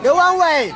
Go one way.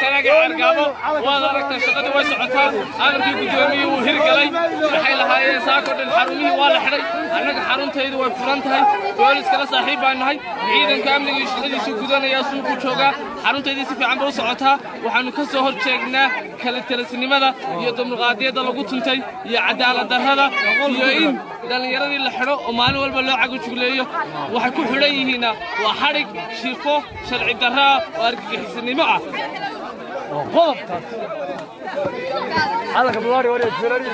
waad aragtay shaqadii way socotaa amarkii gudoomiye uu hirgalay waxay lahaayeen saakoodan xarumihii waa la xidhay annaga xaruntaydu way furan tahay booliskala saaxiib baan nahay ciidanka amniga shaqadiisa gudanaya suuqu joogaa xaruntaydii si fiican bay u socotaa waxaanu ka soo horjeegnaa kala talisnimada iyo dimuqraadiyadda lagu tuntay iyo cadaalad darrada iyo in dhalinyaradii la xidho oo maalin walba loo cagajugleeyo waxay ku xidhan yihiinna waa xadhig shifo sharci darraa oo argagixisanimo ah هذا كبلاري وريد فيراري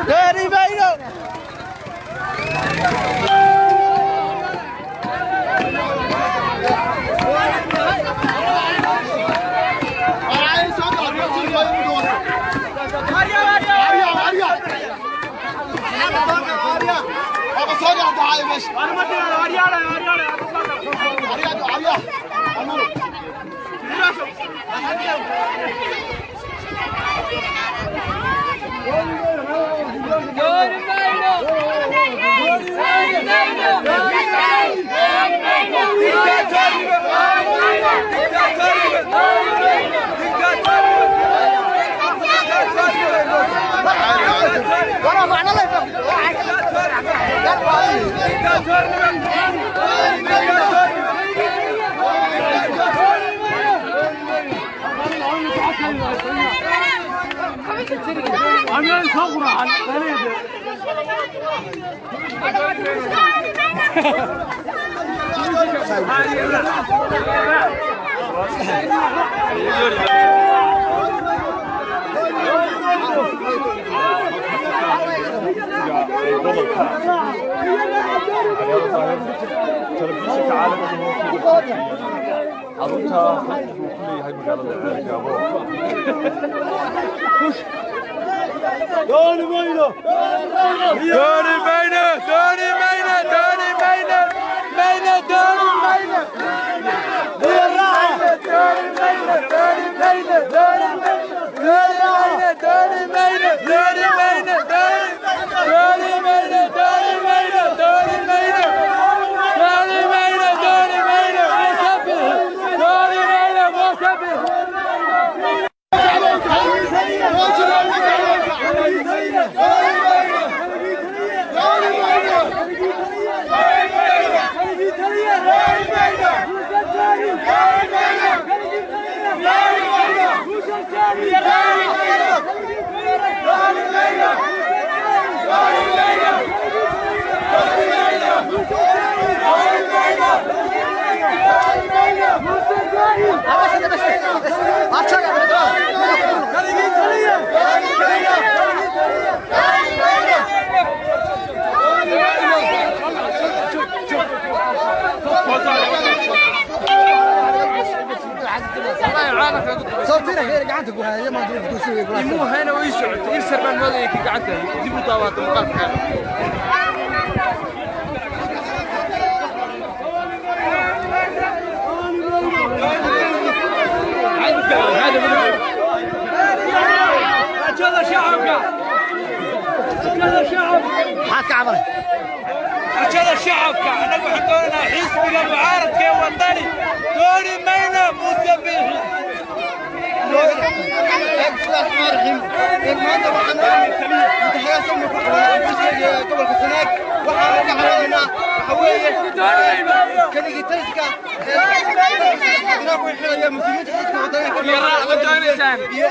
Dönü صوتينا غير قعدتك وهي ما تروح تسوي مو هنا ويسعد يسر من ماذا يكي قعدته يجيبوا طاوات مقالك هذا شعبك هذا شعب حاك عمري هذا شعبك انا وحدونا حزبنا معارض كي وطني دوري مينا موسى بيحي المهندس وحنا تحية سمو قبل كسناك وحنا قاعدين حويه كلي تسكا نروح يا مسلمين حسب وطني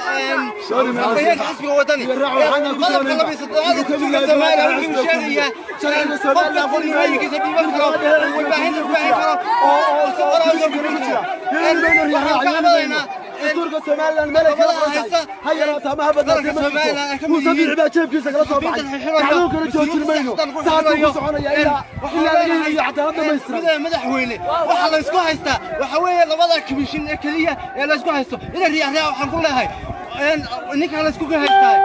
يا حسب وطني طلب طلب يستطيع كل زمان المشاريع عشان قبل فضل ما يجي سبي بكره والباهين وصورها وصورها دورك سومالان الملك هيا تمام بدل مصابيح بقى جيبكيس kala soo baxay taxaw kala joojin mayno saacadu ku soconaya ilaa xataa hadda ma isra madaxweyne waxa la isku haystaa waxa weeye labada komishin ee kaliya ee la isku haysto ina riyaxyaa waxaan ku leeyahay ninka la isku haystaa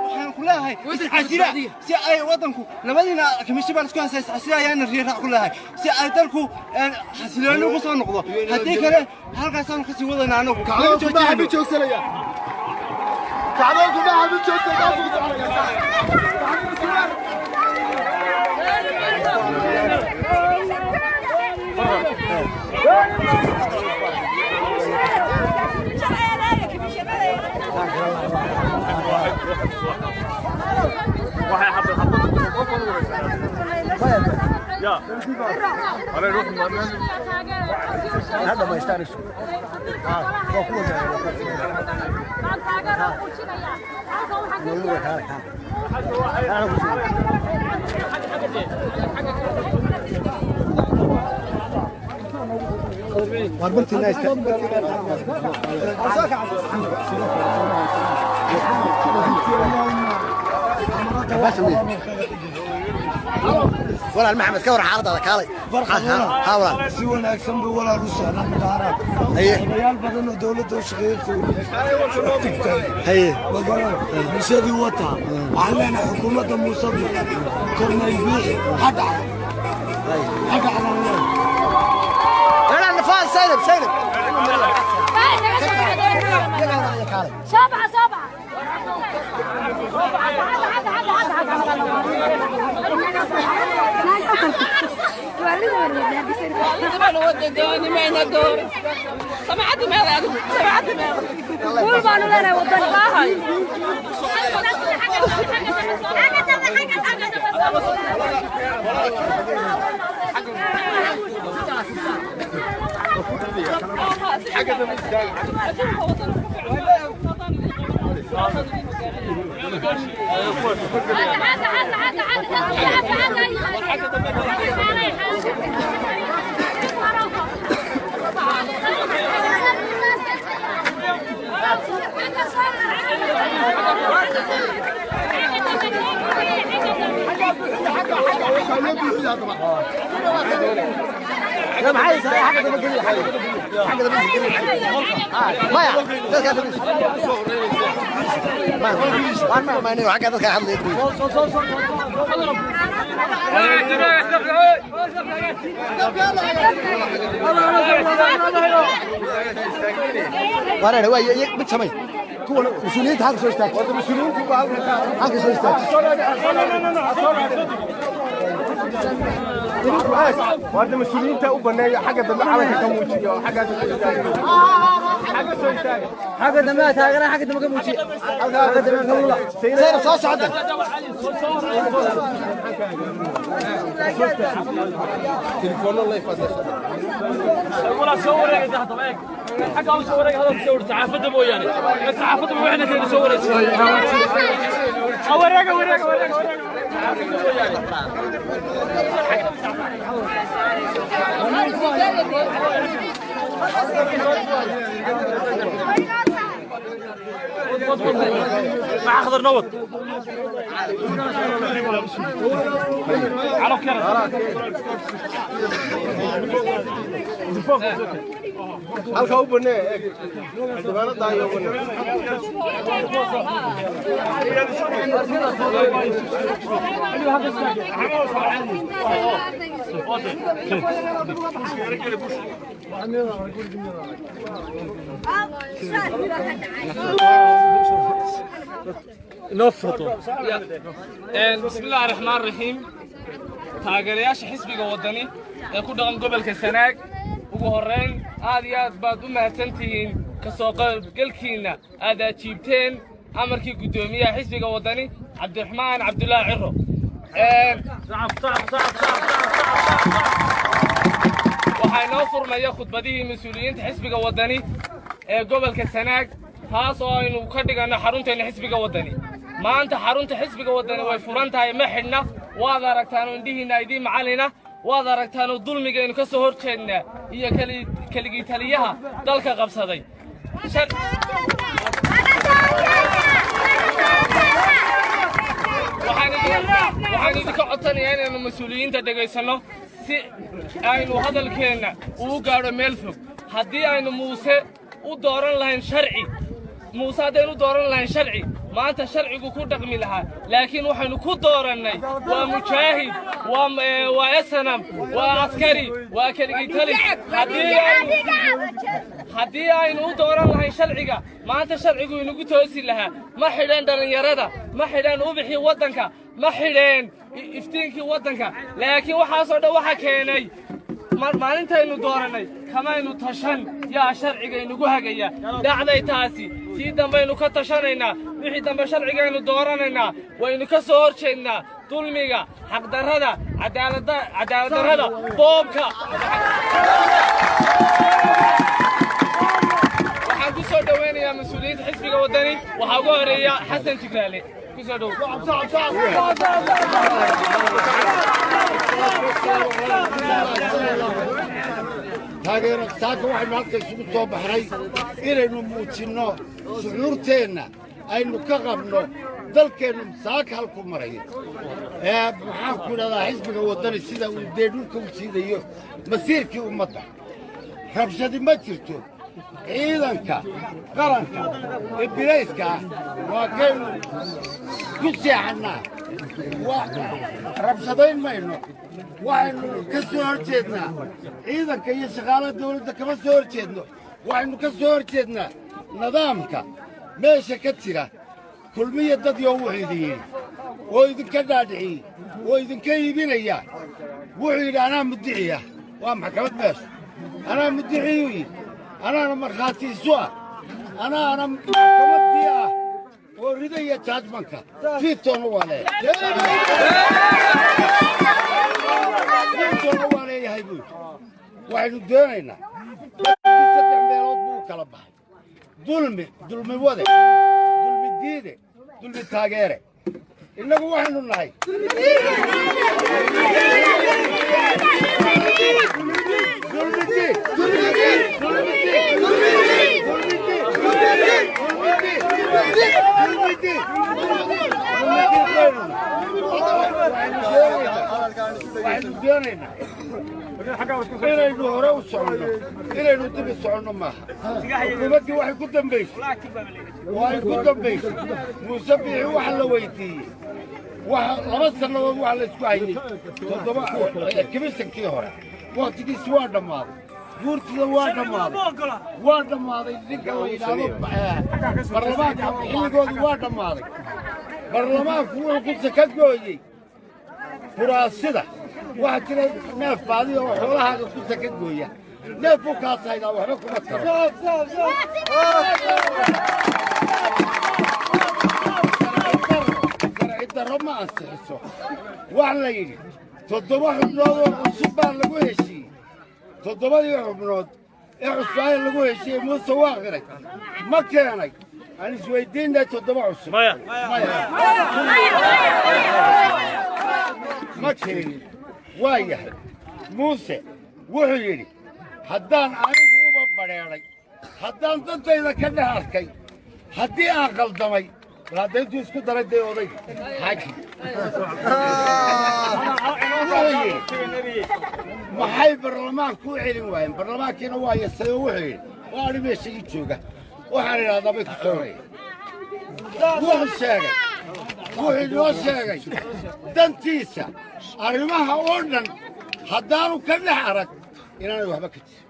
waxaan ku leeyahay isxasira si ay wadanku labadina komishin baa isku haystaa isxasira ayaan riyax ku leeyahay si ay dalku xasilooni ugu soo noqdo hadii kale halkaas aan ka sii wadana anagu kacdoonku ma joogsanaya kacdoonku ma joogsanaya يا أنا أروح هذا ما يستانس مربلتي الناس ولا المحمد كور عارض هذا كالي ها ولا سوى أكسم ولا روسيا أنا مدارك ريال بدن دولة وشغير هي مش هذه وطها علينا حكومة مصدق كنا يبيع حدا حدا على لا النفاس سالب سبعة لا معايا حاجه ده بجري حاجه ده بجري ما يا ما نيو حاجه ده حمد يدري وانا هو مid samay kuwa mas'uuliyiinta halka soo istaag wada mas'uuliyiintu halka soo istaag وهذا مسؤولين تا وبناء حاجة دم على كموشي حاجة حاجة دم تاجر حاجة دم كموشي حاجة دم كمولا سير صاص عندك تليفون الله يفضل ولا صورة كده طبعا حاجة أو صورة هذا صور تعافد مو يعني تعافد مو إحنا كده صورة أوريك تعافد مو يعني مع أخضر نوط على كرة halka u banee dibaanada ayo banee بسم الله الرحمن الرحيم taageerayaasha xisbiga wadani ee ku dhaqan gobolka Sanaag ugu horeyn aad iyo aad baad u mahadsantihiin ka soo qaybgalkiina aad ajiibteen amarkii gudoomiyaha xisbiga wadani Cabdiraxmaan Cabdullaahi Ciro waxay noo furmaya khudbadihii mas'uuliyiinta xisbiga wadani ee gobolka Sanaag taas oo aynu ka dhigano xarunteena xisbiga wadani maanta xarunta xisbiga wadani way furan tahay ma xidhna waad aragtaan indhihiina idin macalina waad aragtaan dulmigeenu ka soo horjeedna iyo kaligii taliyaha dalka qabsaday waxaan idinka codsanayaa inaynu mas'uuliyiinta dhegaysano si aynu hadalkeenna ugu gaadho meel fog haddii aynu muuse u dooran lahayn sharci muuse haddaynu dooran lahayn sharci maanta sharcigu ku dhaqmi lahaa laakiin waxaynu ku doorannay waa mujaahid waa SNM waa askari waa kaligii tali haddii aynu u dooran lahayn sharciga maanta sharcigu inagu toosi lahaa ma xidheen dhallinyarada ma xidheen ubixii waddanka ma xidheen iftiinkii waddanka laakiin waxaasoo dhan waxa keenay maalintaynu doorannay kamaynu tashan yaa sharciga inagu hagaya dhacday taasi sii dambaynu ka tashanaynaa wixii dambe sharcigaynu dooranaynaa waynu ka soo horjeednaa dulmiga xaqdarrada cadaaladdarrada boobka waxaan ku soo dhowaynayaa mas-uuliyiinta xisbiga wadani waxaa ugu horeeya xasan jigraale ku soo dhow taageero saaka waxaynu halka isugu soo baxnay inaynu muujinno shucuurteenna aynu ka qabno dalkeennu saaka halku marayo maxaan ku idhahdaa xisbiga waddani sida uu dee dhulka u jiidayo masiirkii ummadda rabshadi ma jirto ciidanka qaranka ee bilayska ah waa kaynu ku seexannaa rabshadayn mayno waxaynu ka soo horjeednaa ciidanka iyo shaqaalaha dawladda kama soo horjeedno waxaynu ka soo horjeednaa nidaamka meesha ka jira kulmiya dad yoo wuxuu idin yidhi oo idinka dhaadhiciyey oo idinka iibinaya wuxuu yidhi anaa mudiciya waa maxkamad meesha anaa mudiciyuu yidhi anaana markhaati isu ah anaana maxkamaddii ah oo ridaya jaajmanka fiitoonna waa leeyahay fiitoonna waa leeyahay buu yidhi waxaynu doonaynaa saddex meelood buu u kala baxay dulmi wade dulmi diide dulmi taageere innagu waxaynu nahay waxaynu doonaynaa inaynu hore u soconno inaynu dib u soconno maaha xukuumaddii waxay ku dambaysay muuse biixi waxa la weydiiyey laba sannadood waxa la isku hayey kimisankii hore wakhtigiisi waa dhammaaday guurtida waa dhammaaday ninka la yidhaahdo baarlamaanka xilligoodu waa dhammaaday baarlamaanku wuxuu ku saka gooyey furaasida waxaa jira neef baadi oo xoolahaaga ku saka gooya neef buu kaa saydaa waxba kuma taro sharci darro ma ansixiso waxa la yidhi 7 xubnood oo cusub baa lagu heshiiyey 7 xubnood ee cusbaan lagu heshiiyey muuse waa qiray ma keenay aan isweydiinay 7 cusub ma keenin waa yahay muuse wuxuu yidhi haddaan anigu uba badheelay haddaan dantayda ka dhex arkay haddii aan qaldamay laadayntuu isku daray day oday xaaji maxay baarlamaanku u celin waayeen baarlamaankiina waa yasayo wuxuu yidhi waa ani meesha ii jooga waxaan idhahdaa bay ku sooraya wuxuu inoo sheegay dantiisa arrimaha oo dhan haddaanu ka dhex arag inaanay waxba ka jirin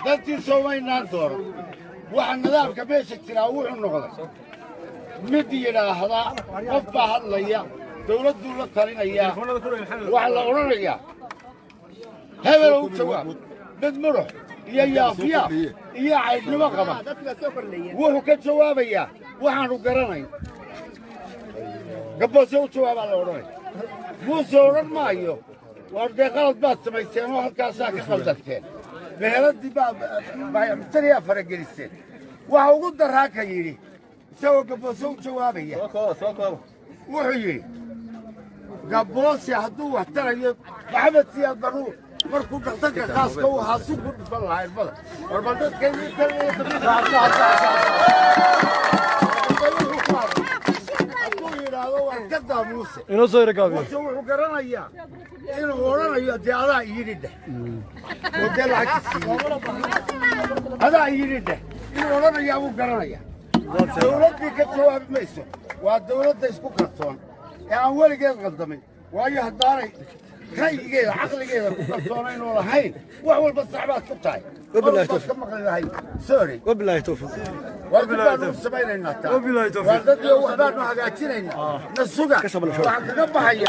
dantiisa umaynaan dooran waxa nidaamka meesha jiraa wuxuu noqday mid yidhaahda qof baa hadlaya dawladduu la talinayaa waxaa la odhanayaa hebelow jawaab mid mudux iyo yaafyaaf iyo caydhnimo qaba wuxuu ka jawaabayaa waxaanu garanayn gabboose u jawaabaa la odhanaya muuse odhan maayo waar dee qalad baad samayseen oo halkaasaa ka qaldanteen meheladii baayacmutariyaa farageliseen waxa ugu daraa ka yidhi isagoo gabboose u jawaabaya wuxuu yidhi gabboose hadduu wax tarayo maxamed siyaad barruur markuu dhaqtanka khaaska u ahaa si ku dhifan lahaa irbada warba dadkeedii hadduu yidhaahdo waan ka daa muuse muuse wuxuu garanayaa inuu odhanayo dee adaa iyidhi dheh oo dee lacagta siiyey adaa iyidhi dheh inuu odhanayaa buu garanayaa dawladdii ka jawaabi mayso waa dawladda isku kalsoon ee aan weligeed qaldamin waayo haddaanay ra'yigeeda caqligeeda ku kalsoonayn oo lahayn wax walba saxbaad ku tahay waad ka maqli lahay sorry wabilaahi tawfiiq waa dib baanu samaynaynaa taa waa dadii waxbaanu hagaajinaynaa na suga waxaan kaga baxaya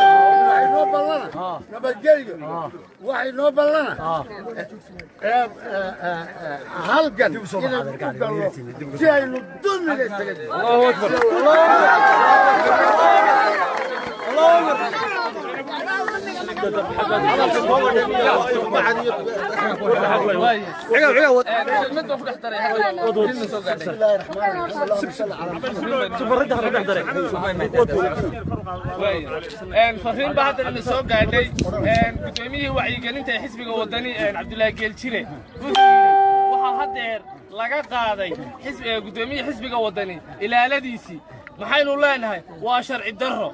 waxay noo ballana nabadgelyo waxay noo ballana halgan inaynu ku galno si aynu dulmiga isaga allahu akbar فخرين بعد اللي سوق قاعدين قدوميه وعيقلنت حزبك ودني عبد الله جيلشيله waxa hadeer laga qaaday gudoomiye xisbiga wadani ilaaladiisi maxaynu leenahay waa sharci darro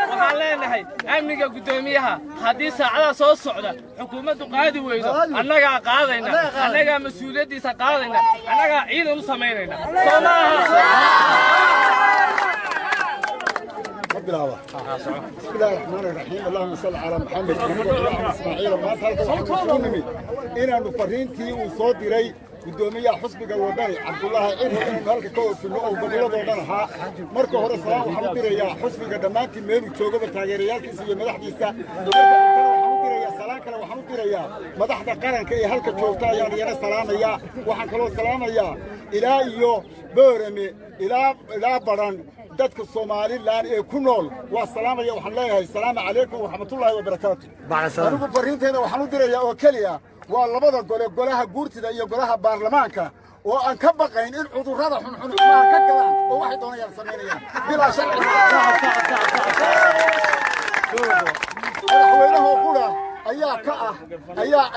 waxaan leenahay amniga gudoomiyaha haddii saacada soo socda xukuumaddu qaadi weydo annagaa qaadayna annagaa mas-uuliyaddiisa qaadayna annagaa ciidan u samaynayna soo بالله بسم الله الرحمن الرحيم اللهم صل على محمد وعلى اسماعيل ما تلقى إن نفرينتي وصادري قدومية حسبك الوطني عبد الله إنه مالك كوف في النقطة وبنيلا ضدها مركو هو الصلاة وحمد يا حسبك دمانتي ميرو تشوجو بالتغييرات كسي مدحديسا سلام كلا وحمد يا مدحدا قرن كي هلك جوجتا يعني أنا سلام يا وحن كلو سلام يا إلى يو بورمي إلى بران dadka Soomaaliland ee ku nool waa salaamaya waxaan leeyahay salaam alaykum wa rahmatullahi wa barakaatuh anigu fariinteeda waxaan u dirayaa oo kaliya waa labada gole golaha guurtida iyo golaha baarlamaanka oo aan ka baqayn in cudurrada xunxun ka galaan oo waxay doonayaan sameynayaan bila sharci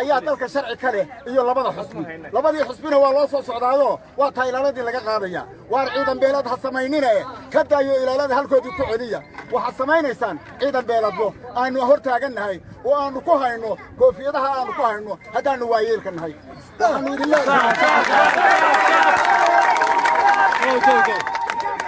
ayaa dalka sharci kale iyo labada xusbi labadii xusbina waa loo soo socdaado waa taayilaaladii laga qaadaya waar ciidan beelad ha samaynina ka daayo ilaalada halkoodii ku celiya waxa samaynaysaan ciidan beeladbo aanu hor taagannahay oo aanu ku hayno koofiyadaha aanu ku hayno haddaanu waayeelka nahay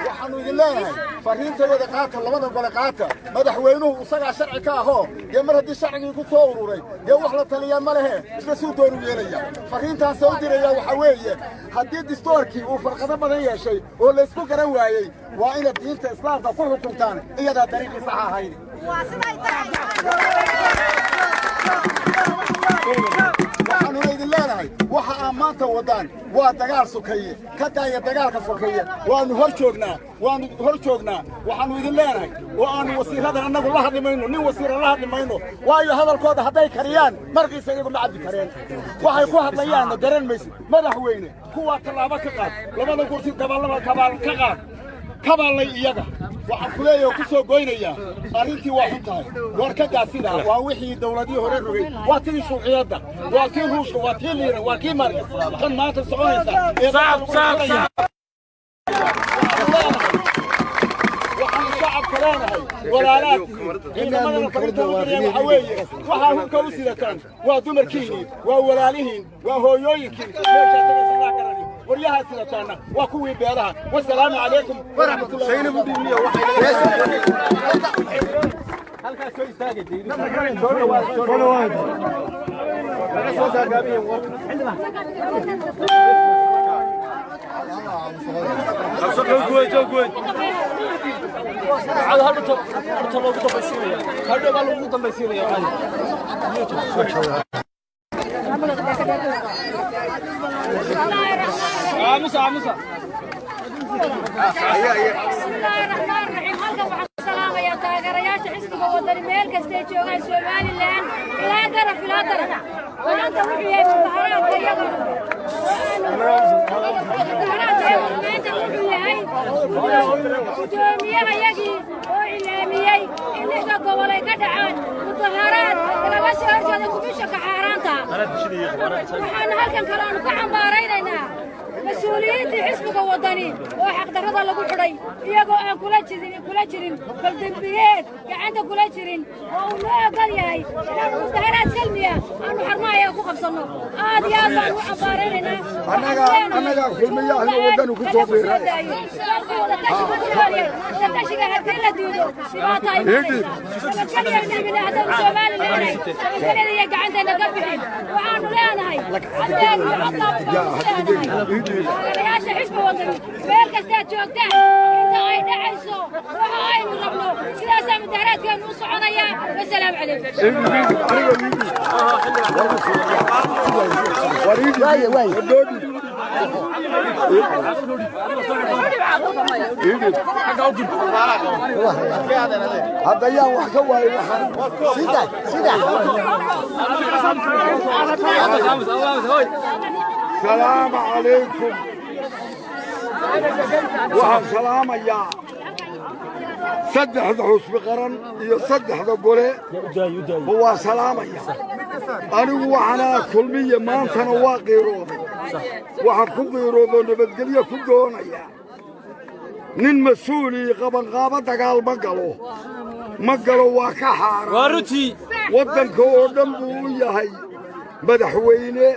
waxaanu idin leenahay fariintayada qaata labada gole qaata madaxweynuhu isagaa sharci ka ahoo dee mar haddii sharcigii ku soo ururay dee wax la taliyaa ma lehe isla suu dooru yeelaya fariintaas soo diraya waxaa weeye haddii distoorkii uu farqado badan yeeshay oo laysku garan waayey waa inaad diinta islaamka ku xukuntaan iyadaa dariiqii saxa ahayd waxaanuna idin leenahay waxa aan maanta wadaan waa dagaal sokeeye ka daaya dagaalka sokeeye waanu hor joognaa waxaanu idin leenahay oo aanu wasiiradan annagu la hadli mayno nin wasiira la hadli mayno waayo hadalkooda hadday kariyaan markiisa iyagu ma cabbi kareen waxay ku hadlayaanna garan maysid madaxweyne kuwaa tallaabo ka qaad labada kursi kabaal ka qaad kabaallay iyaga waxaan ku leeyahay ku soo goynayaa arrintii waa xun tahay war ka gaasida waa wixii dawladii hore rogay waa tii shuuciyadda waa tii ruushka waa tii liiran waa tii marka kan maanta soconaysa waxaan shacabka leenahay walaalaadkii ciidamadana fariinta u diraya waxaa weeye waxaa hubka u sidataan waa dumarkiinii waa walaalihiin waa hooyooyinkiin meeshaa tagaysanaa garani waryahaa sidataana waa kuwii beelaha wasalaamu calaykum waraxmatullahi halkaas soo istaagay مسؤوليتي حسبك وطني وحق درضا لغو خدي iyagoo aan kula jirin baldanbiyeed gacanta kula jirin oo loo gal yahay inaan mudaharaad salmiya aanu xarmaaya ku qabsano aad iyo aad baan u xambaareynaa annaga kulmiyaha wadanu ku soo biiray tashiga haddii la diido dhibaata ay kaliya gacanteena ka bixin waxaanu leenahay caddeed iyo caddaabyaasha xisbi wadani meel kastaad joogtaan inta ay dhacayso waxa aynu rabno sidaasaa mudaharaadkeenu u soconaya wasalaamu haddayaan wax ka waayo السلام عليكم waxaan salaamayaa saddexda xusbi qaran iyo saddexda gole waa salaamaya anigu waxaana kulmiye maantana waa qiirooday waxaan ku qiiroodoo nabadgelyo ku doonaya nin mas-uulii qabanqaabo dagaal ma galo waa ka xaaraan waddanka oo dhan buu u yahay madaxweyne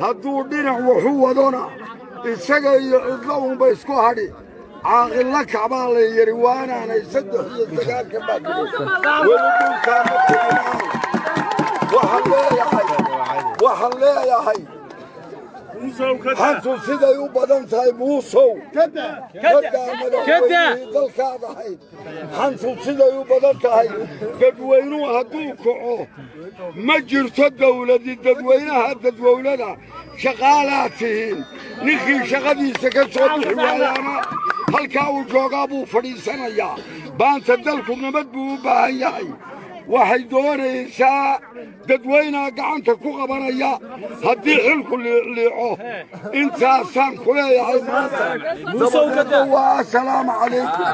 hadduu dhinac waxu wadona isaga iyo cidlo unba isku hadhi caaqilla kacbaa la yidhi waa inaanay 3 iyo 9 ka baadhiyey weli dhulkaama teginaan waxaan leeyahay xantu siday u badan tahay muusow kadaa madaxweynihii dalkaad ahayd xantu siday u badan tahay dadweynuhu hadduu kaco ma jirto dawladi dadwowlada shaqaalaad tihiin ninkii shaqadiisa ka soo bixi waayaana halkaa uu joogaa buu fadhiisanayaa baanta dalku nabad buu u baahan yahay waxay doonaysaa dadweynaha gacanta ku qabanaya haddii xilku liicliico intaasaan ku leeyahay maanta dabadaba waa assalaamu calaykum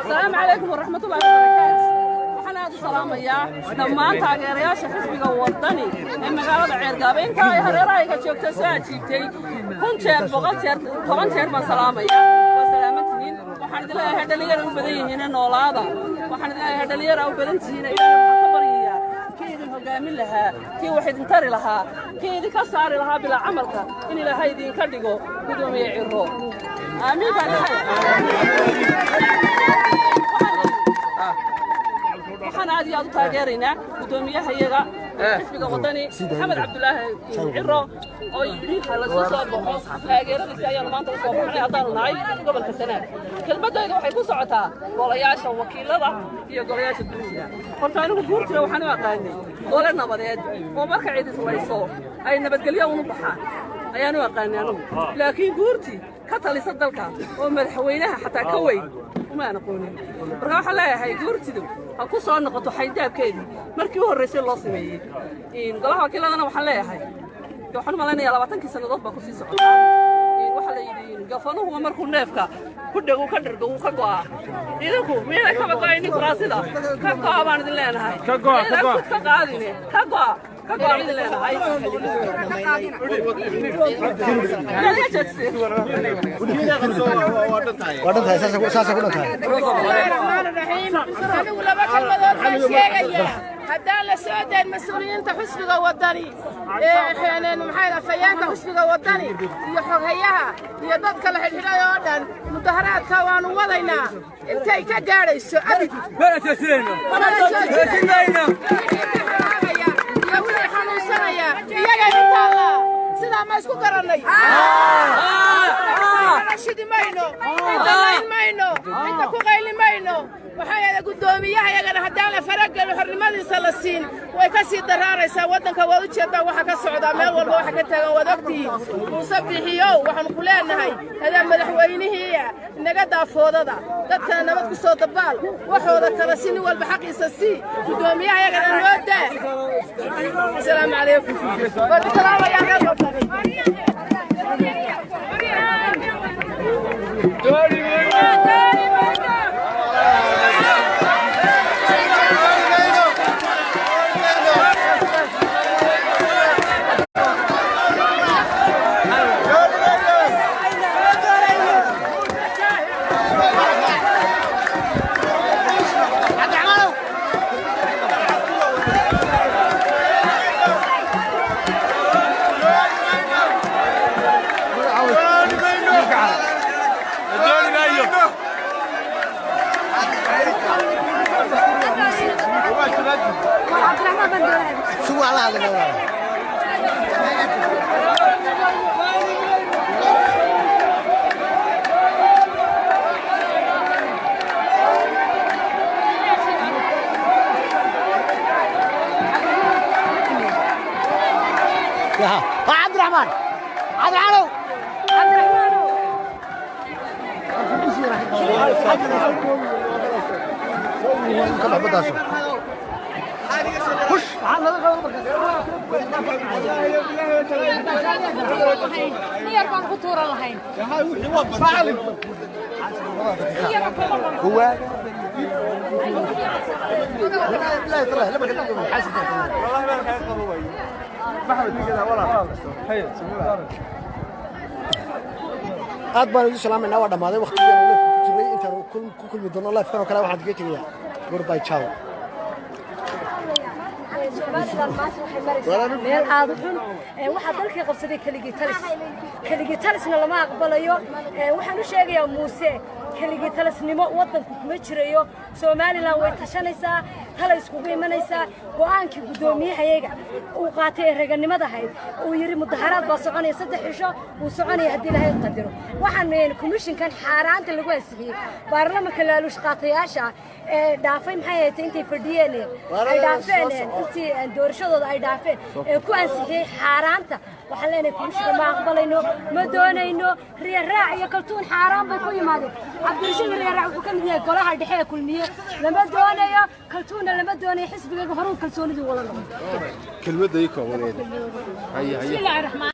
السلام عليكم ورحمة الله وبركاته. waxaan aad u salaamayaa dhammaan taageerayaasha xisbiga wadani ee magaalada Ceergaabo inta ay hareerahayga joogtay soo ajiibtay 1 jeer 100 jeer 10 jeer baan salaamayaa waa salaamantiin waxaan idin leeyahay dhalinyaro u badan yihiin noolaada waxaan idin leeyahay dhalinyaro u badan yihiin ka bariya كيدي هجامين لها كي واحد انتري لها كيدي كسر لها بلا عملك إن لها يدين كديجو بدون يعرّو آمين waxaan aad iyo aad u taageeraynaa gudoomiyaha iyaga xisbiga wadani maxamed cabdulaahi ciro oo yidhi hala soo baxo taageeradiisa ayaan maanta u soo baxnay haddaanu nahay gobolka Sanaag kelmadayda waxay ku socotaa golayaasha wakiilada iyo golayaasha dowladda horta anigu guurtira waxaan u aqaanay gole nabadeed oo marka cid islayso ay nabadgelyo u baxaan ayaan u aqaanay anigu laakiin guurti ka talisa dalka oo madaxweynaha xataa ka weyn uma aqoonin marka waxa leeyahay guurtidu ha ku soo noqoto xaydaabkeedii markii u horeysay loo sameeyay in golaha wakiiladana waxa leeyahay waxaan maleynayaa 20 sanadood baa ku sii socda waxa la yidhi gafanuhu markuu neefka ku dhago ka dhargo uu ka go'a idinku miyay ka baqayni kuraasida ka go'a baan idin leenahay ka go'a ka qaadine ka go'a idin leenahay haddaan la soo dayn mas'uuliyiinta xisbiga wadani maxay afayeenka xisbiga wadani iyo xoghayaha iyo dadka la xidhiidhay oo dhan mudaharaadka waanu wadaynaa intay ka gaadhayso abid iyaga intaala sidaa ma isku garannay shidi mayno inta mayno inta ku qayli mayno waxaa yahay gudoomiyaha iyagana haddaan la faragalo xornimadiisa la siin way ka sii daraaraysaa waddanka waad u jeedaa waxa ka socdaa meel walba waxa ka taagan waad ogtihiin muuse bixiyow waxaanu ku leenahay hadaa madaxweynihii inaga daafoodada dadkana nabad ku soo dabaal waxooda kala si nin walba xaqiisa sii gudoomiyaha iyagana noo daa asalaamu calaykum waalsalaam yaa reer عبد الرحمن عبد العالو هو لا ترى لما كنت حاسس والله ما كان قوي محمد كذا ولا هي aad baan ugu salaamayna waa dhamaaday waqtiga ku jiray inta ku kulmi doono live kan kale waxaad ka tagayaa goodbye ciao meel aad u xun waxa dalka qabsaday kaligii talisna lama aqbalayo waxaan u sheegayaa muuse kaligii talisnimo wadanku kuma jirayo Soomaaliland way tashanaysaa hala isku imanaysaa go'aankii gudoomiyahayaga uu qaatay raganimada ahayd uu yiri mudaharaad baa soconaya 3 cisho uu soconaya hadii ilaahay qadaro waxaan komishinkan xaaraanta lagu asixiyay baarlamaanka laaluush qaatayaasha dhaafay maxay ahayd intay fadhiyeen ay dhaafeen intii doorashadooda ay dhaafeen ku ansixiyay xaaraanta waxaan leenahay komishinka ma aqbalayno ma doonayno riyaraac iyo kaltuun xaaraan bay ku yimaadeen cabdirashiid riyaraac wuxuu ka mid yahay golaha dhexe ee kulmiye lama doonayo kaltuuna lama doonayo xisbiga horuu kalsoonidii wala noqon kelmadda ay koobaneed hayya bismillahir rahmaan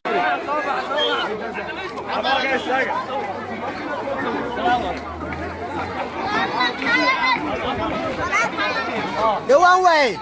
دوان واي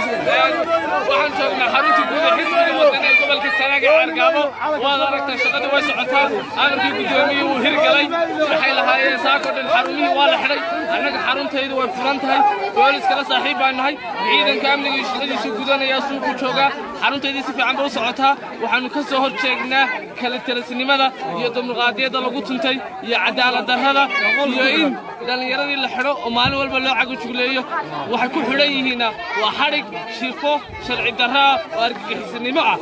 waxaan joognaa xaruntii guud ee xisbiga wadani ee gobolka Sanaag ee Argabo waad aragtaa shaqadu way socotaa amarkii gudoomiyay uu hirgalay waxay lahaayeen saako dhan xarumihii waa la xidhay annaga xaruntaydu way furan tahay booliskala saaxiib baan nahay ciidanka amniga iyo shaqadiisa gudanaya suuqu jooga xaruntaydii si fiican bay u socotaa waxaanu ka soo hor jeegnaa kala talasnimada iyo dimuqraadiyadda lagu tuntay iyo cadaalad darrada iyo in dhalinyaradii la xidho oo maalin walba loo cago jugleeyo waxay ku xidhan yihiin waa xadhig shifo sharci darra oo argagixisnimo ah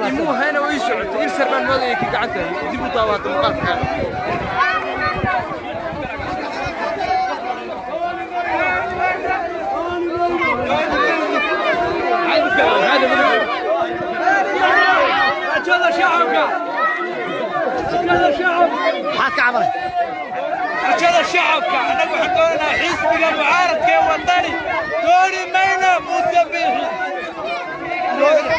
imuu hayna way socotay il sarban moodayay ka gacanta dib u daawato muuqaalka هذا شعبك هذا شعب حاك عمري هذا شعبك انا وحدونا حزبك معارضك وطني دوري مينا موسى بيحي دورك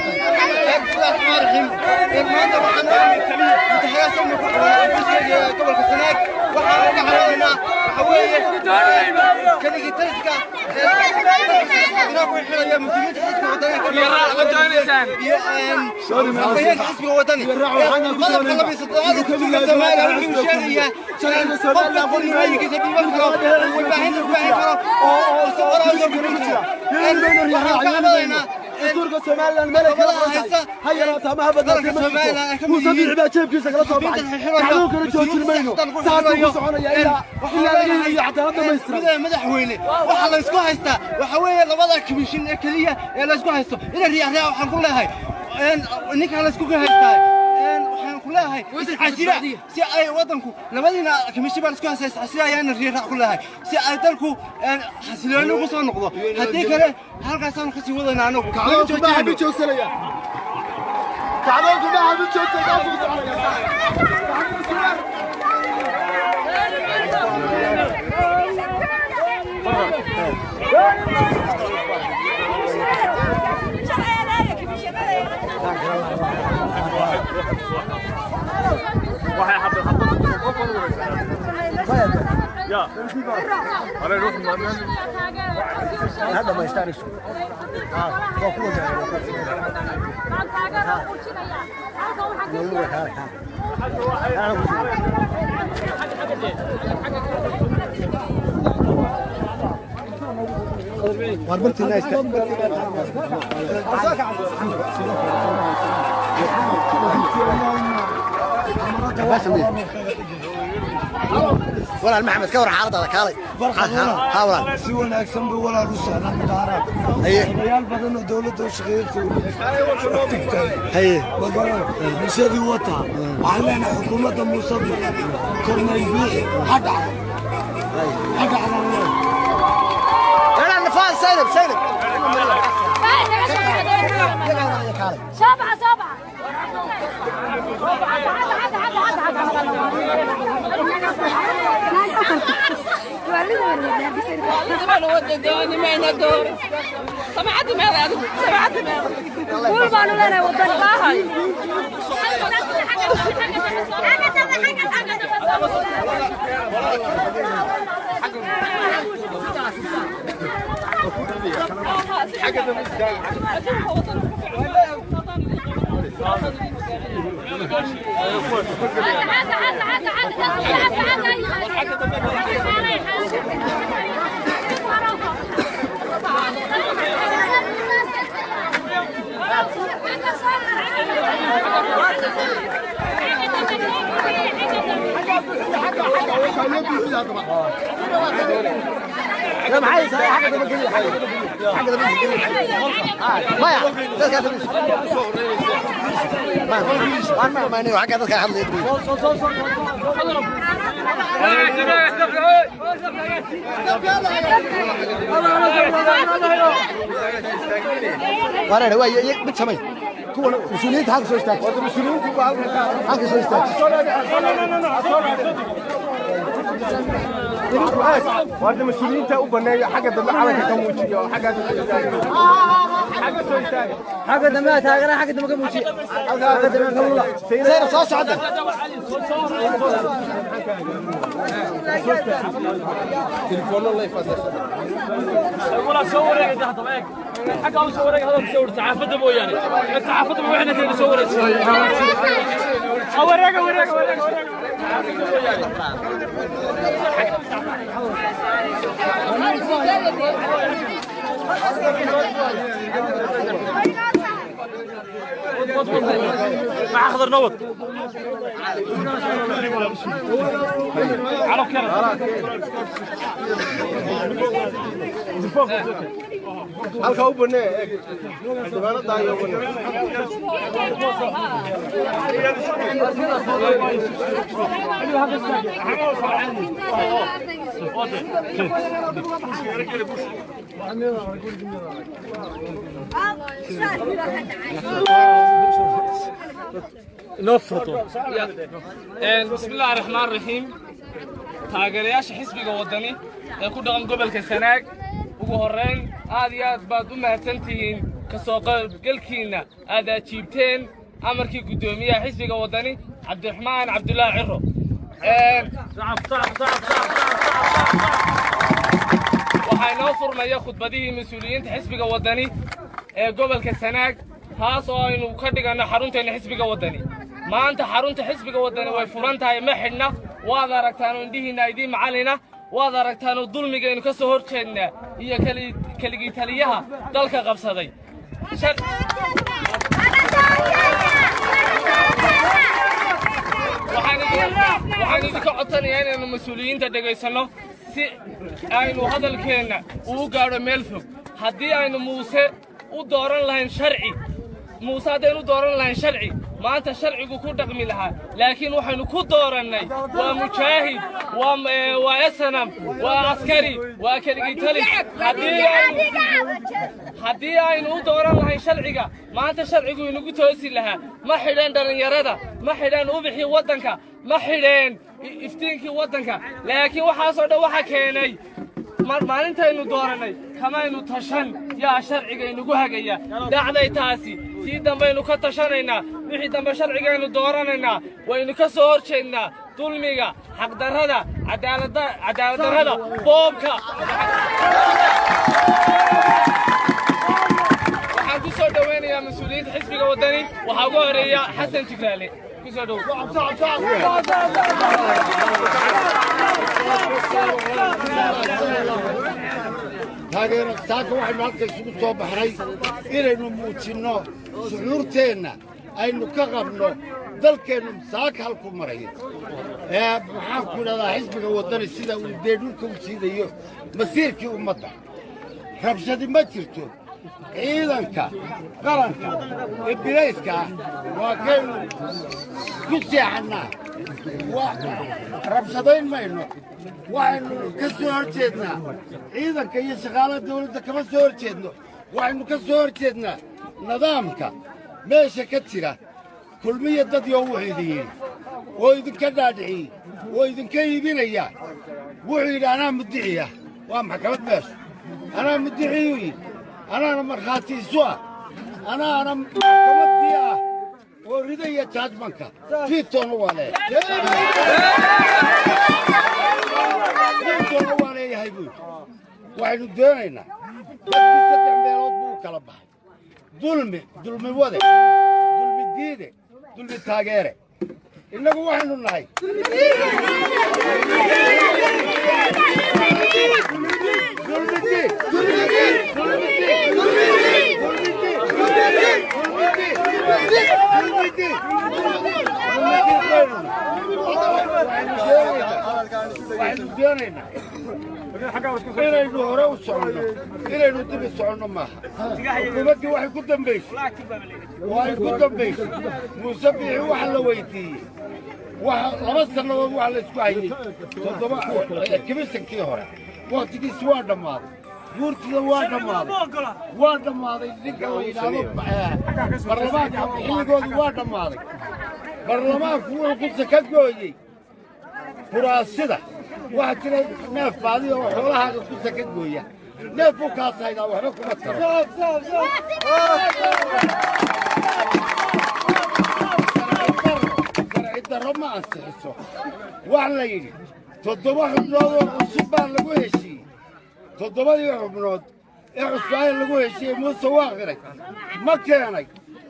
سومالان ملك هيا تمام بدل موسى بيعبا جيبكيسا kala soo baxay taxaw kala joojin mayno saacadu ku soconaya ilaa laga cadaalad dhameystira madaxweyne waxa la isku haystaa waxa weeye labada komishin ee kaliya ee la isku haysto in riyaha waxaan ku leeyahay ninka la isku haystaa waxaan ku leeyahay isxasira si ay wadanku labadina komishin baa isku haystaa isxasira ayaan riyaha ku leeyahay si ay dalku xasilooni ugu soo noqdo hadii kale halkaas aan ka sii wadana anagu kacdoonku ma habi joogsanaya kacdoonku ma habi joogsanaya يا على روح هذا ما يستانس واربلت الناس ولا المحمد كور عارضه كالي ها ولا si wanaagsan buu walaal u socdaa mudaaraad haye odayaal badan oo dawladda u shaqeeyay haye bulshadii wataa waxaan leenahay xukuumadda muuse kornay biixi hadhac انا نفاس سالم سبعة قول بانو لنا وطن باهي لا معايا حاجه ده بجري حاجه ده بجري ما يا ما انا حاجه ده كان يدري وانا هو بتسمي كون مسؤولين حق سو استاك مسؤولين حق سو استاك وهذا مسؤولين تا وبنايا حاجه دم عركه كموجيه حاجه حاجه سو استاك حاجه دم تاغنا حاجه دم كموجيه حاجه دم كمولا سير سو سعد تليفون الله يفضل ولا صورك تحت معك حاجه صورك هذا صور صحافه مويانه صحافه ما احنا كده صورك اوريك مع أخضر نوت على كرة halka u banee dibaanada ayo banee نفرطه بسم الله الرحمن الرحيم taageerayaasha xisbiga wadani ee ku dhaqan gobolka Sanaag ugu horeyn aad iyo aad baad u mahadsantihiin ka soo qaybgalkiina aad ajiibteen amarkii gudoomiyaha xisbiga wadani Cabdiraxmaan Cabdullaahi Cirro waxay noo furmaya khudbadihii mas'uuliyiinta xisbiga wadani ee gobolka Sanaag taas oo aynu ka dhigano xarunteena xisbiga wadani maanta xarunta xisbiga wadani way furan tahay ma xidhna waad aragtaan indhihiina idin macalina waad aragtaan dulmigaynu ka soo horjeednaa iyo kaligii taliyaha dalka qabsaday waxaan idinka codsanayaa inaynu mas'uuliyiinta dhegaysanno si aynu hadalkeenna ugu gaadho meel fog haddii aynu muuse u dooran lahayn sharci muuse haddaynu dooran lahayn sharci maanta sharcigu ku dhaqmi lahaa laakiin waxaynu ku doorannay waa mujaahid waa SNM waa askari waa keligii tali haddii aynu u dooran lahayn sharciga maanta sharcigu inagu toosi lahaa ma xidheen dhallinyarada ma xidheen ubixii waddanka ma xidheen iftiinkii waddanka laakiin waxaasoo dhan waxa keenay maalintaynu doorannay kamaynu tashan yaa sharciga inagu hagaya dhacday taasi tii dambaynu ka tashanaynaa wixii dambe sharcigaynu dooranaynaa waynu ka soo horjeednaa dulmiga xaqdarrada cadaaladdarrada boobka waxaan ku soo dhowaynayaa mas-uuliyiinta xisbiga wadani waxaa ugu horeeya xasan jigraale ku soo dhow taageero saaka waxaynu halka isugu soo baxnay inaynu muujinno shucuurteenna aynu ka qabno dalkeennu saaka halku marayo maxaan ku idhahdaa xisbiga waddani sida uu dee dhulka u jiidayo masiirkii ummadda rabshadi ma jirto ciidanka qaranka ee bilayska ah waa kaynu ku seexannaa rabshadayn mayno waxaynu ka soo horjeednaa ciidanka iyo shaqaalaha dawladda kama soo horjeedno waxaynu ka soo horjeednaa nidaamka meesha ka jira kulmiya dad yoo wuxuu idin yidhi oo idinka dhaadhiciyey oo idinka iibinaya wuxuu yidhi anaa mudiciya waa maxkamad meesha anaa mudiciyuu yidhi anaana markhaati isu ah anaana maxkamaddii ah oo ridaya jaajmanka fiitoonna waa fiitoonna waa leeyahay buu waxaynu doonaynaa dadkii 3 meelood buu u kala baxay dulmi wade dulmi diide dulmi taageere innagu waxaynu nahay waxaynu doonaynaa inaynu hore u soconno inaynu dib u soconno maaha xukuumaddii waxay ku dambaysay muuse biixi waxa la weydiiyey 2 sannadood waxa la isku hayey 7 kimisankii hore waqtigiisi waa dhammaaday guurtida waa dhammaaday ninka la yidhaahdo baarlamaanka xilligoodu waa dhammaaday baarlamaanku wuxuu ku saka gooyey kuraasida waxaa jira neef baadiya oo xoolahaaga ku saka gooya neef buu kaas haydaa waxba kuma taro sharci darro ma ansixiso waxa la yidhi 7 xubnood oo cusub baa lagu heshiiyey 7 xubnood ee cusbaaya lagu heshiiyey muuse waa qiray ma keenay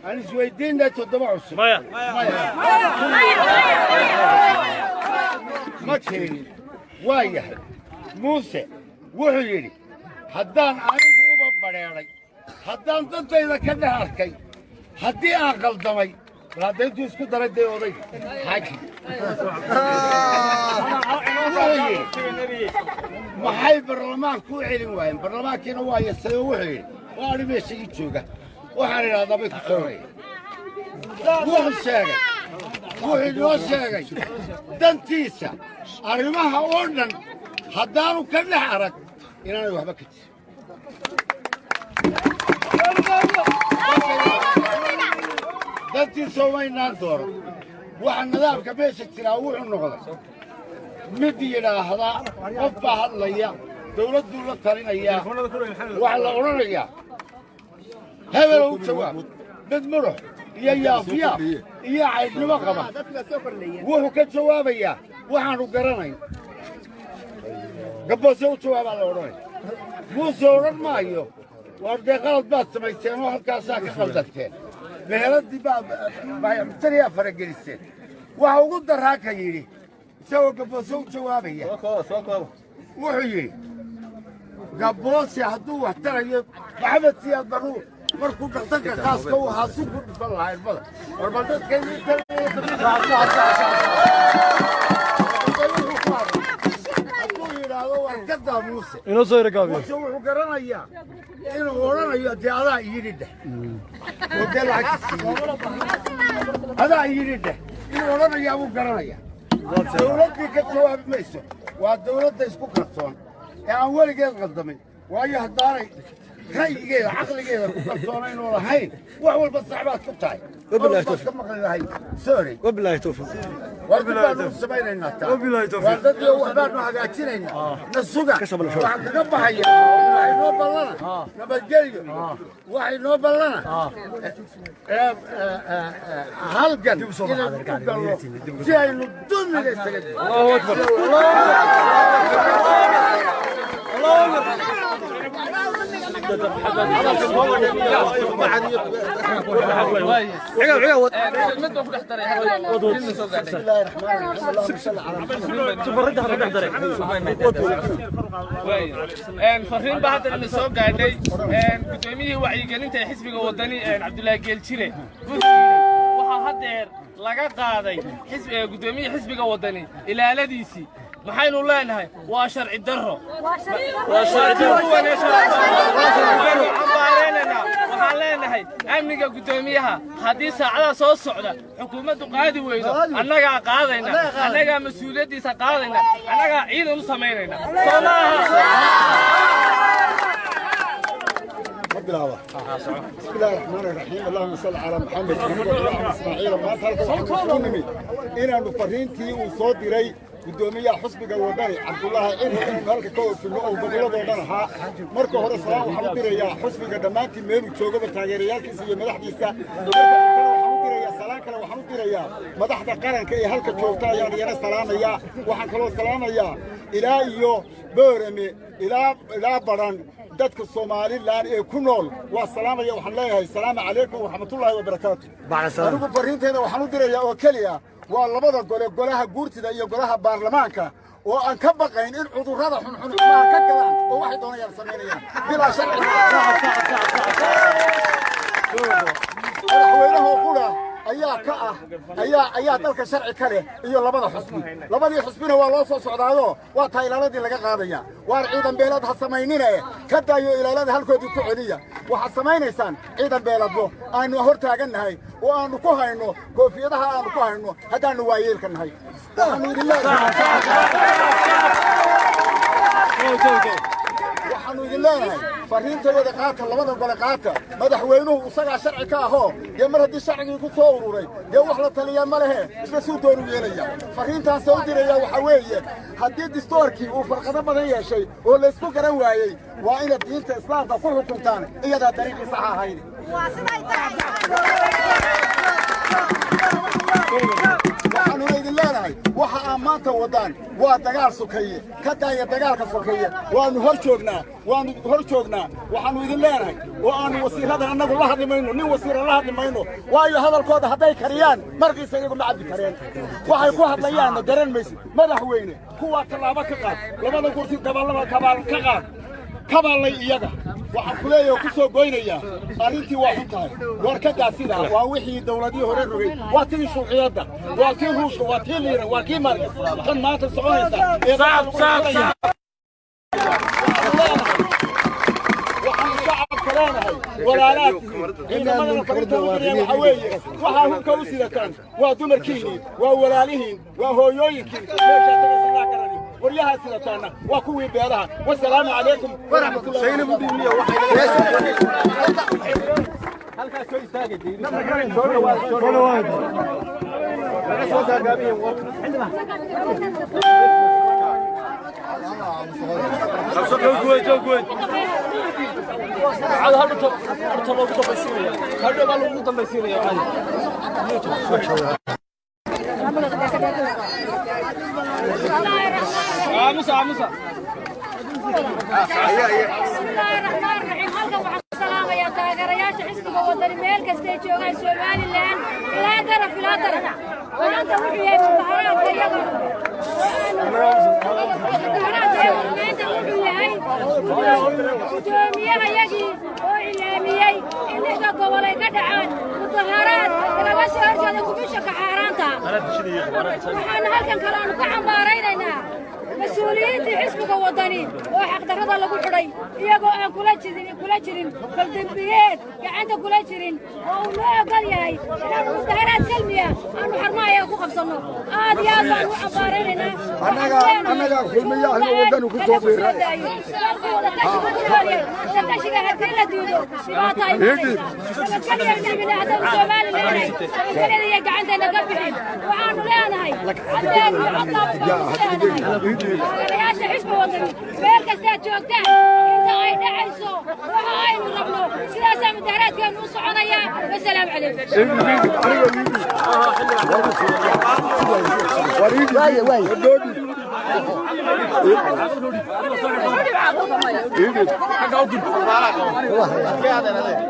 aan isweydiinay 7 cusub ma keenin waa yahay muuse wuxuu yidhi haddaan anigu uba badheedhay haddaan dantayda ka dhex arkay haddii aan qaldamay hadda intuu isku daray dee oday xaaji maxay baarlamaanku u celin waayeen baarlamaankiina waa yasay oo wuxuu yidhi waa ani meesha ii jooga waxaan idhahdaa bay ku sooraya wuxuu inoo sheegay dantiisa arrimaha oo dhan haddaanu ka dhex arag inaanay waxba ka jirin dantiisa umaynaan dooran waxa nidaamka meesha jiraa wuxuu noqday mid yidhaahdaa qof baa hadlaya dawladduu la talinayaa waxaa la odhanayaa hebel u jawaab mid mudux iyo yaafyaaf iyo caydnimo qaba wuxuu ka jawaabayaa waxaanu garanayn gabboose u jawaabaa la odhanaya muuse odhan maayo waar dee qalad baad samayseen oo halkaasaa ka qaldanteen meheladii baamutariyaa farageliseen waxa ugu daraa ka yidhi isagoo gabboose u jawaabaya wuxuu yidhi gabboose hadduu wax tarayo maxamed siyaad baruu markuu dhaqtanka khaaska u ahaa si ku dhifan lahaa irbada warbal dadka hadduu yidhaahdo war ka daa muuse muuse wuxuu garanayaa inuu odhanayo dee adaa iyidhi dheh oo dee lacagta adaa iyidhi dheh inuu odhanayaa buu garanayaa dawladdii ka jawaabi mayso waa dawladda isku kalsoon ee aan weligeed qaldamin waayo haddaanay ra'yigeeda caqligeeda ku kalsoonayn oo lahayn wax walba saxbaad ku tahay wabillahi tawfiiq ka maqli lahayd sorry wabillahi tawfiiq wabillahi samaynaynaa taa waadadii waxbaanu hagaajinaynaa nasuga waxaan kaga baxaya waxay noo ballana nabadgelyo waxay noo ballana halgan inaynu ku galno si aynu dulmiga isaga fariin baa hadda la soo gaadhay gudoomiyihii wacyigelinta ee xisbiga wadani Cabdullaahi Geeljire waxaa haddeer laga qaaday gudoomiyihii xisbiga wadani ilaaladiisii maxaynu leenahay waa sharci darro waxaan leenahay amniga gudoomiyaha haddii saacadaha soo socda xukuumaddu qaadi weydo annagaa qaadayna annagaa mas-uuliyaddiisa qaadayna annagaa ciidan u samaynayna soo بسم الله الرحمن الرحيم اللهم صل على محمد وعلى اسماعيل ما تلقى وحنا إن نفرينتي وصادري gudoomiyaha xusbiga wadani Cabdullaahi inuu halka ka oofino oo goboladooda marka hore salaam waxaan u dirayaa xusbiga dhamaantii meel uu joogo taageerayaalkiisa iyo madaxdiisa waxaan u dirayaa madaxda qaranka ee halka joogta ayaan iyana salaamayaa waxaan kaloo salaamayaa ilaa iyo boorame ilaa baran dadka Soomaaliland ee ku nool waa salaamaya waxaan leeyahay salaamu calaykum wa rahmatullaahi wa barakaatuh anigu fariinteeda waxaan u dirayaa oo kaliya waa labada golaha guurtida iyo golaha baarlamaanka oo aan ka baqayn in cudurrada xunxun ka galaan oo waxay doonayaan sameynayaan bilaa sharci madaxweynaha qura ayaa dalka sharci ka leh iyo labada xusbi labadii xusbina waa loo soo socdaado waa taa ilaaladii laga qaadaya waar ciidan beelad ha samaynine ka daayo ilaalada halkoodii ku celiya waxaad samaynaysaan ciidan beeladbo aanu hor taagannahay oo aanu ku hayno koofiyadaha aanu ku hayno haddaanu waayeelka nahay waxaanu idin leenahay fariintooda qaata labada gole qaata madaxweynuhu isagaa sharci ka ahoo dee mar haddii sharcigii ku soo ururay dee wax la taliyaa ma lehe isla suu doonu yeelaya fariintaan soo diraya waxaa weeye haddii distoorkii uu farqado badan yeeshay oo laysku garan waayey waa inaad diinta islaamka ku xukuntaan iyadaa dariiqii sax ahayn waxaanu idin leenahay waxa aan maanta wadaan waa dagaal sokeeye ka daaya dagaalka sokeeye waanu hor joognaa waxaanu idin leenahay oo aanu wasiirada annagu la hadli mayno nin wasiira la hadli mayno waayo hadalkooda hadday kariyaan markiisa iyagu ma cabbi kareen waxay ku hadlayaanna garan maysid madaxweyne kuwaa tallaabo ka qaad labada gurti kabaal ka qaad kabalay iyaga waxaan ku leeyahay ku soo goynaya arrintii waa xuntahay warkadaa sida waa wixii dawladii hore rogay waa tii shuuciyada waa tii ruushka waa tii liira waa kii marka kan maanta soconaysa waxaan shacab kaleenahay walaalaad inamada farta waxa weeye waxa hubka u sidataan waa dumarkiin waa walaalihiin waa hooyooyinkiin meesha tagaa karani وريها سلطانة وكوي بيرها والسلام عليكم ورحمة الله موسى موسى بسم الله الرحمن الرحيم halkan waxaan salaamayaa taageerayaasha xisbiga wadani meel kasta ay joogaan Soomaaliland ilaa daraf maanta wuxuu yahay mudaharaadka iyaga guddoomiyahayagii oo ilaamiyey in dhexda gobol ay ka dhacaan mudaharaad laga soo horjeeda gubisha kaxaaraanta waxaan halkan kale aanu ka cambaaraynaynaa مسؤوليتي حسبك وطني وحق درada lagu xidhay iyagoo aan kula jirin faldambiyeed gacanta kula jirin oo uu loo ogal yahay inaan mudaharaad salmiya aanu xarmaaya ku qabsano aad iyo aad baan u cabaaraynaa annaga kulmiyaha wadanu ku soo biiray shaqashiga hadii la diido dhibaato ay Soomaaliya gacanta naga bixin waxaanu leenahay adeeg iyo taageerayaasha xisbiga wadani meel kasta joogtaan inta ay dhacayso waxa aynu rabno sidaas mudaharaadkeenu u soconaya wasalaam calaykum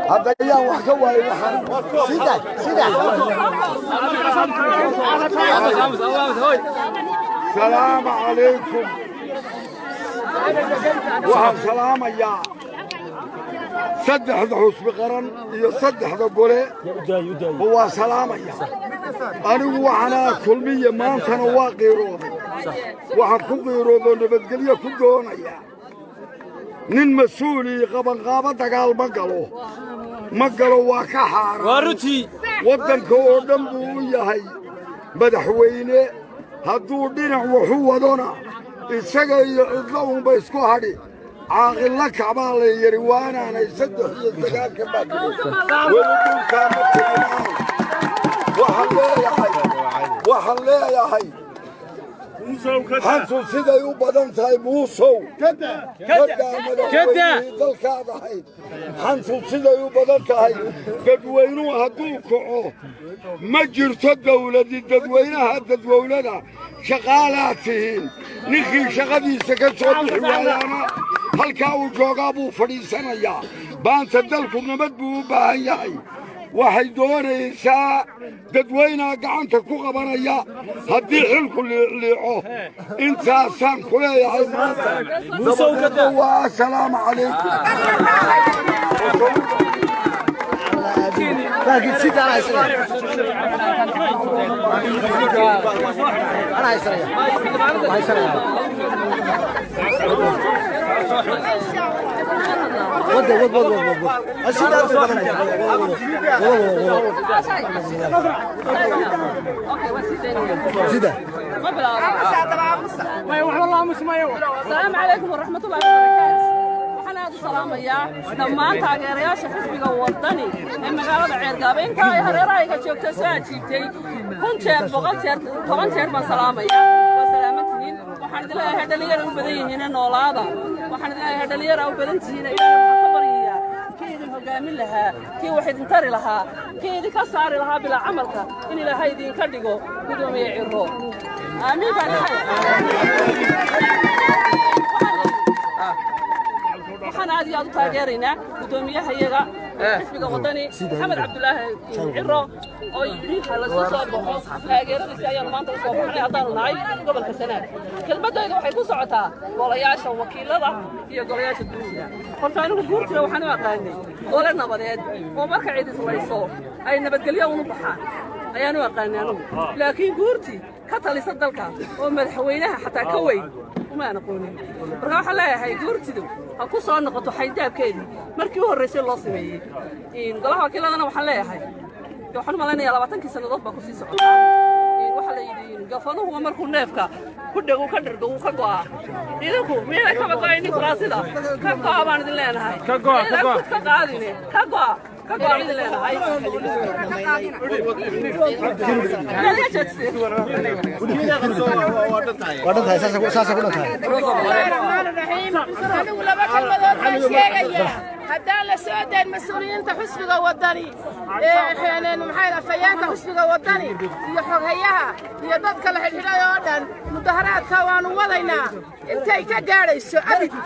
هذا يوم وحكوا السلام عليكم والسلام يا صدح حوس بقرن يصدح قوله هو سلام يا أنا وعنا كلمية ما أنتنا واقيرون وحكوقيرون نبتقلية كدون يا نين مسؤولي غابة دقال مقلو وكحار وارتي ودن كودن بويا هاي مدحوينه هدو دينع وحو ودونا إساقا يطلعون بيسكو هادي عاقل لك عبالي يروانا أنا يسدح يستقال كباكي ولدون كامت كبيران وحلي يا حي حنسو سيدا يوبادان تاي موسو كدا دلك هذا حي حنسو سيدا يوبادان تاي ددوينو هدو كعو مجرت الدولة ددوينها ددوينها شغالاتهن نخي شغدي سكت صوت حوالانا هالكاو جوغابو فريسانا يا بانت الدلكو نمدبو باهي waxay doonaysaa dadweynaha gacanta ku qabanaya haddii xilku liico intaasaan ku leeyahay maanta waa assalaamu calaykum السلام عليكم ورحمة الله وبركاته. أنا السلام يا لما أنت يا حزبك وطني إما قالوا عرقابين كاي هريرايك شوكت ساعتي كنت بغلت ما سلام يا وسلامتني وحمد الله هذا اللي يرى بدين هنا نولادا وحمد الله هذا اللي يرى بدين هنا خبرية كيد الهجامين لها كي واحد انتري لها كيد كسر لها بلا عملك إن لها يدين كردقو بدهم يعرو آمين waxaan aad iyo aad u taageeraynaa gudoomiyaha iyaga xisbiga wadani maxamed cabdulaahi ciro oo yidhi hala soo baxo taageeradiisa ayaan maanta usoo baxnay haddaanu nahay gobolka sanaag kelmadayda waxay ku socotaa golayaasha wakiilada iyo golayaasha dowladda horta anigu guurtida waxaan u aqaanay gole nabadeed oo marka cid islayso ay nabadgelyo unu baxaan ayaan u aqaanay anigu laakiin guurtii ka talisa dalka oo madaxweynaha xataa ka weyn uma aqoonin marka waxaan leeyahay guurtidu ha ku soo noqoto xaydaabkeedii markii u horreysay loo sameeyey golaha wakiiladana waxaan leeyahay waxaan malaynayaa 20 sannadood baa ku sii socdaa waxa la yidhi gafanuhu markuu neefka ku dhago ka dhargo uu ka go'aa idinku miyay ka baqayni kuraasida ka go'aa baan idin leenahay ka qaadine ka go'aa idin leenahay haddaan la soo dayn mas-uuliyiinta xusbiga wadani afayeenka xusbiga wadani iyo xoghayaha iyo dadka la xidhiidhay oo dhan mudaharaadka waanu wadaynaa intay ka gaadhayso abid iyo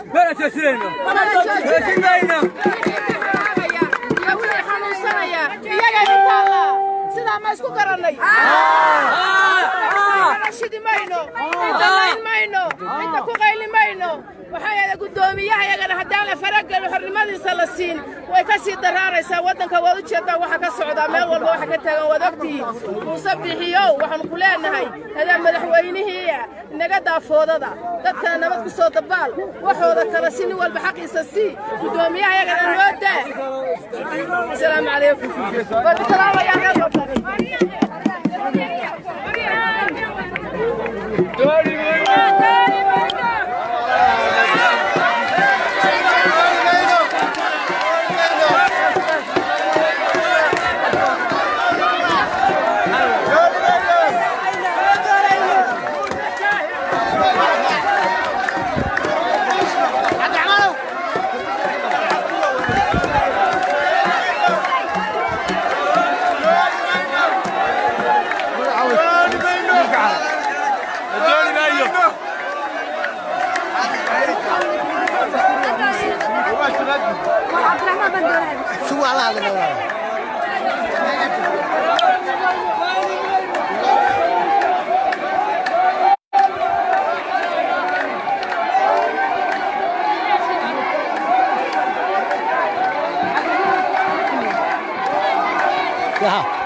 wixii xanuunsanaya iyagay u taallaa sidaa ma isku garannay shidi mayno dalayn mayno inta ku qayli mayno waxaa yeelay guddoomiyaha iyagana haddaan la faragelo xornimadiisa la siin way ka sii daraaraysaa waddanka waad u jeedaa waxa ka socdaa meel walba waxa ka taagan waad ogtihiin muuse bixiyow waxaanu ku leenahay adaa madaxweynihii inaga daafoodada dadkana nabad ku soo dabaal waxooda kala si nin walba xaqiisa sii guddoomiyaha iyagana noo daa asalaamu calaykum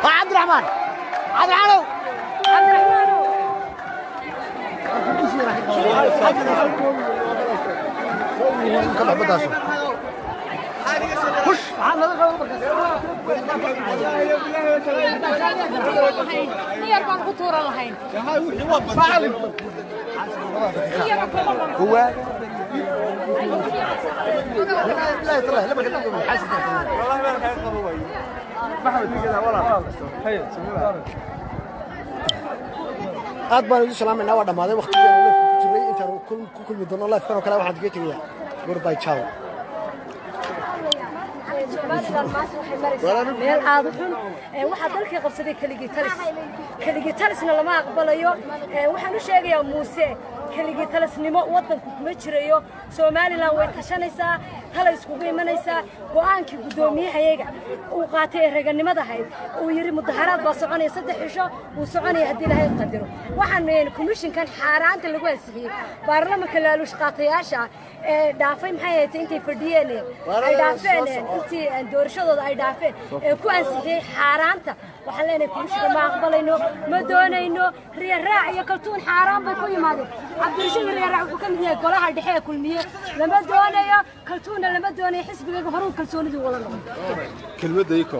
عبد الرحمن عبد العلو aad baan idin salaamayna waa dhamaaday waqtigeena la jiray intaan ku kulmi doono live kan oo kale waxaan kaga tagayaa goodbye ciao meel aad u xun waxaa dalkii qabsaday keligii talisna lama aqbalayo waxaan u sheegayaa muuse keligii talisnimo waddanku kuma jirayo somalilan way tashanaysaa tala iskugu imanaysaa go'aankii guddoomiyahayaga uu qaatay ee raganimada ahayd uu yidhi mudaharaad baa soconaya 3 cisho uu soconaya haddii ilaahay qadaro waxaan komishinkan xaaraanta lagu ansixiyey baarlamanka laaluush qaatayaasha dhaafay maxay ahayd intay fadhiyeen ay dhaafeen intii doorashadooda ay dhaafeen ku ansixiyey xaaraanta waxaan leenahay komishinka ma aqbalayno ma doonayno riyaraac iyo kaltuun xaaraan bay ku yimaadeen cabdirashiid riyaraac wuxuu ka mid yahay golaha dhexe ee kulmiye lama doonayo kaltuunna lama doonayo xisbigayga horuu kalsoonidii wada noqon كلمة ذيك